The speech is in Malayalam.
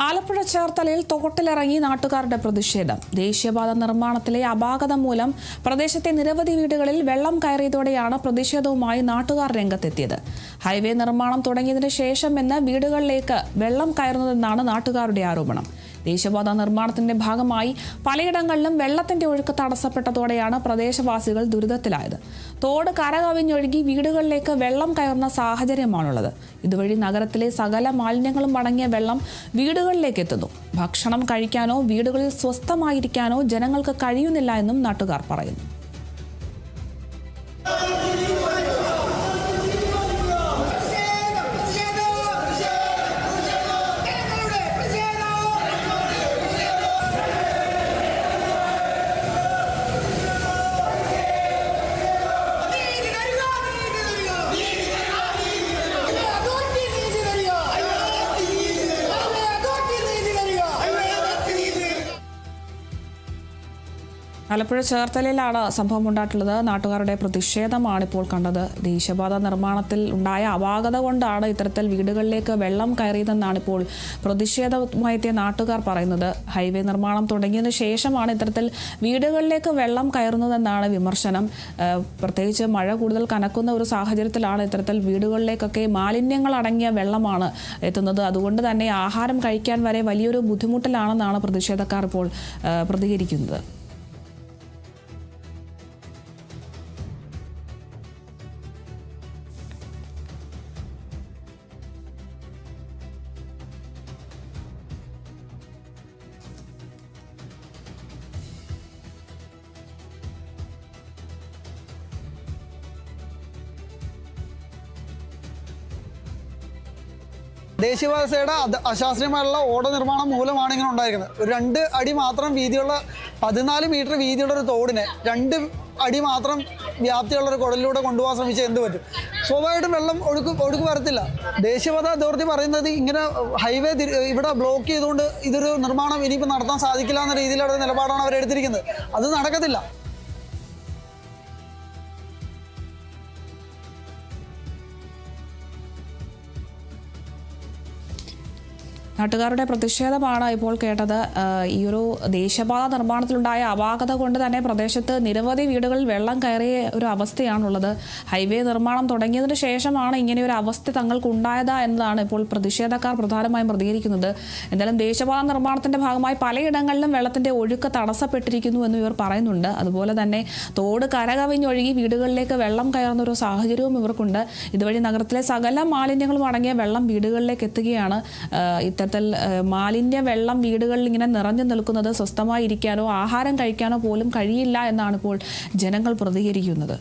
ആലപ്പുഴ ചേർത്തലയിൽ തോട്ടിലിറങ്ങി നാട്ടുകാരുടെ പ്രതിഷേധം. ദേശീയപാത നിർമ്മാണത്തിലെ അപാകതം മൂലം പ്രദേശത്തെ നിരവധി വീടുകളിൽ വെള്ളം കയറിയതോടെയാണ് പ്രതിഷേധവുമായി നാട്ടുകാർ രംഗത്തെത്തിയത്. ഹൈവേ നിർമ്മാണം തുടങ്ങിയതിനു ശേഷം വീടുകളിലേക്ക് വെള്ളം കയറുന്നതെന്നാണ് നാട്ടുകാരുടെ ആരോപണം. ദേശീയപാത നിർമ്മാണത്തിന്റെ ഭാഗമായി പലയിടങ്ങളിലും വെള്ളത്തിന്റെ ഒഴുക്ക് തടസ്സപ്പെട്ടതോടെയാണ് പ്രദേശവാസികൾ ദുരിതത്തിലായത്. തോട് കരകവിഞ്ഞൊഴുകി വീടുകളിലേക്ക് വെള്ളം കയറുന്ന സാഹചര്യമാണുള്ളത്. ഇതുവഴി നഗരത്തിലെ സകല മാലിന്യങ്ങളും അടങ്ങിയ വെള്ളം വീടുകളിലേക്ക് എത്തുന്നു. ഭക്ഷണം കഴിക്കാനോ വീടുകളിൽ സ്വസ്ഥമായിരിക്കാനോ ജനങ്ങൾക്ക് കഴിയുന്നില്ല എന്നും നാട്ടുകാർ പറയുന്നു. ആലപ്പുഴ ചേർത്തലയിലാണ് സംഭവം ഉണ്ടായിട്ടുള്ളത്. നാട്ടുകാരുടെ പ്രതിഷേധമാണ് ഇപ്പോൾ കണ്ടത്. ദേശീയപാത നിർമ്മാണത്തിൽ ഉണ്ടായ അപാകത കൊണ്ടാണ് ഇത്തരത്തിൽ വീടുകളിലേക്ക് വെള്ളം കയറിയതെന്നാണ് ഇപ്പോൾ പ്രതിഷേധവുമായി എത്തിയ നാട്ടുകാർ പറയുന്നത്. ഹൈവേ നിർമ്മാണം തുടങ്ങിയതിന് ശേഷമാണ് ഇത്തരത്തിൽ വീടുകളിലേക്ക് വെള്ളം കയറുന്നതെന്നാണ് വിമർശനം. പ്രത്യേകിച്ച് മഴ കൂടുതൽ കനക്കുന്ന ഒരു സാഹചര്യത്തിലാണ് ഇത്തരത്തിൽ വീടുകളിലേക്കൊക്കെ മാലിന്യങ്ങൾ അടങ്ങിയ വെള്ളമാണ് എത്തുന്നത്. അതുകൊണ്ട് തന്നെ ആഹാരം കഴിക്കാൻ വരെ വലിയൊരു ബുദ്ധിമുട്ടിലാണെന്നാണ് പ്രതിഷേധക്കാർ ഇപ്പോൾ പ്രതികരിക്കുന്നത്. ദേശീയപാതയുടെ അശാസ്ത്രീയമായുള്ള ഓട നിർമ്മാണം മൂലമാണ് ഇങ്ങനെ ഉണ്ടായിരിക്കുന്നത്. ഒരു 2 അടി മാത്രം വീതിയുള്ള 14 മീറ്റർ വീതിയുള്ള ഒരു തോടിനെ 2 അടി മാത്രം വ്യാപ്തിയുള്ള ഒരു കുടലിലൂടെ കൊണ്ടുപോകാൻ ശ്രമിച്ചാൽ എന്ത് പറ്റും? സ്വാഭാവികമായിട്ടും വെള്ളം ഒഴുക്ക് വരത്തില്ല. ദേശീയപാത അതോറിറ്റി പറയുന്നത് ഇങ്ങനെ ഹൈവേ ഇവിടെ ബ്ലോക്ക് ചെയ്തുകൊണ്ട് ഇതൊരു നിർമ്മാണം ഇനിയിപ്പോൾ നടത്താൻ സാധിക്കില്ല എന്ന രീതിയിലുള്ള നിലപാടാണ് അവരെടുത്തിരിക്കുന്നത്. അത് നടക്കത്തില്ല. നാട്ടുകാരുടെ പ്രതിഷേധമാണ് ഇപ്പോൾ കേട്ടത്. ഈ ഒരു ദേശീയപാത നിർമ്മാണത്തിലുണ്ടായ അപാകത കൊണ്ട് തന്നെ പ്രദേശത്ത് നിരവധി വീടുകളിൽ വെള്ളം കയറിയ ഒരു അവസ്ഥയാണുള്ളത്. ഹൈവേ നിർമ്മാണം തുടങ്ങിയതിന് ശേഷമാണ് ഇങ്ങനെ ഒരു അവസ്ഥ തങ്ങൾക്കുണ്ടായത് എന്നതാണ് ഇപ്പോൾ പ്രതിഷേധക്കാർ പ്രധാനമായും പ്രതികരിക്കുന്നത്. എന്തായാലും ദേശീയപാത നിർമ്മാണത്തിന്റെ ഭാഗമായി പലയിടങ്ങളിലും വെള്ളത്തിന്റെ ഒഴുക്ക് തടസ്സപ്പെട്ടിരിക്കുന്നു എന്ന് ഇവർ പറയുന്നുണ്ട്. അതുപോലെ തന്നെ തോട് കരകവിഞ്ഞൊഴുകി വീടുകളിലേക്ക് വെള്ളം കയറുന്ന ഒരു സാഹചര്യവും ഇവർക്കുണ്ട്. ഇതുവഴി നഗരത്തിലെ സകല മാലിന്യങ്ങളും അടങ്ങിയ വെള്ളം വീടുകളിലേക്ക് എത്തുകയാണ്. മാലിന്യ വെള്ളം വീടുകളിൽ ഇങ്ങനെ നിറഞ്ഞു നിൽക്കുന്നത് സ്വസ്ഥമായി ഇരിക്കാനോ ആഹാരം കഴിക്കാനോ പോലും കഴിയില്ല എന്നാണ് ഇപ്പോൾ ജനങ്ങൾ പ്രതികരിക്കുന്നത്.